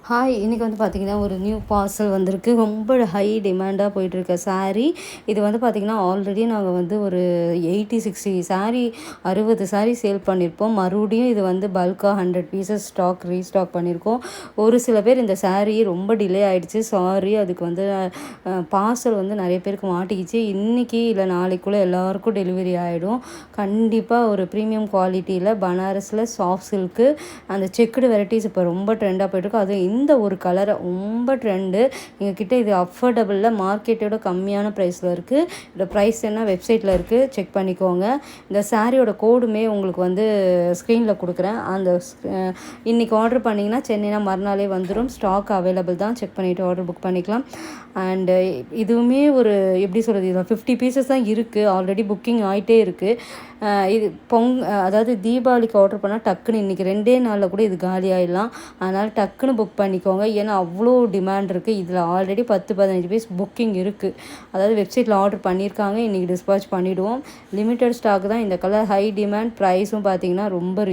Hi! இன்னைக்கு வந்து பார்த்தீங்கன்னா, ஒரு நியூ பார்சல் வந்திருக்கு. ரொம்ப ஹை டிமாண்டா போயிட்டுருக்க சாரீ. இது வந்து பார்த்தீங்கன்னா, ஆல்ரெடி நாங்க வந்து ஒரு 80, 60 சாரீ 60 சாரீ சேல் பண்ணியிருப்போம். மறுபடியும் இது வந்து பல்கா 100 பீசஸ் ரீஸ்டாக் பண்ணியிருக்கோம். ஒரு சில பேர் இந்த சாரீ ரொம்ப டிலே ஆயிடுச்சு. சாரி அதுக்கு வந்து பார்சல் வந்து நெறைய பேருக்கு மாட்டிக்கிச்சு. இன்னைக்கு இல்ல நாளைக்குள்ள எல்லாருக்கும் டெலிவரி ஆயிடும். கண்டிப்பா ஒரு ப்ரீமியம் குவாலிட்டியில பனாரஸ்ல சாஃப்ட் சில்க்கு அந்த செக்குடு வெரைட்டிஸ் இப்போ ரொம்ப ட்ரெண்டா போயிட்டுருக்கு. அதுவும் இந்த ஒரு கலரை ரொம்ப ட்ரெண்டு. எங்ககிட்ட இது அஃபோர்டபுளில் மார்க்கெட்டோட கம்மியான ப்ரைஸில் இருக்குது. இதோட ப்ரைஸ் என்ன வெப்சைட்டில் இருக்குது, செக் பண்ணிக்கோங்க. இந்த சாரியோட கோடுமே உங்களுக்கு வந்து ஸ்க்ரீனில் கொடுக்குறேன். அந்த இன்றைக்கி ஆர்டர் பண்ணிங்கன்னா சென்னைனா மறுநாளே வந்துடும். ஸ்டாக் அவைலபிள் தான், செக் பண்ணிவிட்டு ஆர்டர் புக் பண்ணிக்கலாம். அண்டு இதுவுமே ஒரு எப்படி சொல்கிறது, இதில் 50 பீசஸ் தான் இருக்குது. ஆல்ரெடி புக்கிங் ஆகிட்டே இருக்குது. இது அதாவது தீபாவளிக்கு ஆர்டர் பண்ணால் டக்குன்னு இன்றைக்கி 2 நாளில் கூட இது காலி ஆகிடலாம். அதனால் டக்குன்னு புக் பண்ணிக்கோங்க. ஏன்னா அவ்வளோ டிமாண்ட் இருக்குது. இதில் ஆல்ரெடி 10, 15 பீஸ் புக்கிங் இருக்குது. அதாவது வெப்சைட்டில் ஆர்டர் பண்ணியிருக்காங்க. இன்றைக்கி டிஸ்பாச் பண்ணிவிடுவோம். லிமிட்டட் ஸ்டாக் தான். இந்த கலர் ஹை டிமாண்ட். ப்ரைஸும் பார்த்திங்கன்னா ரொம்ப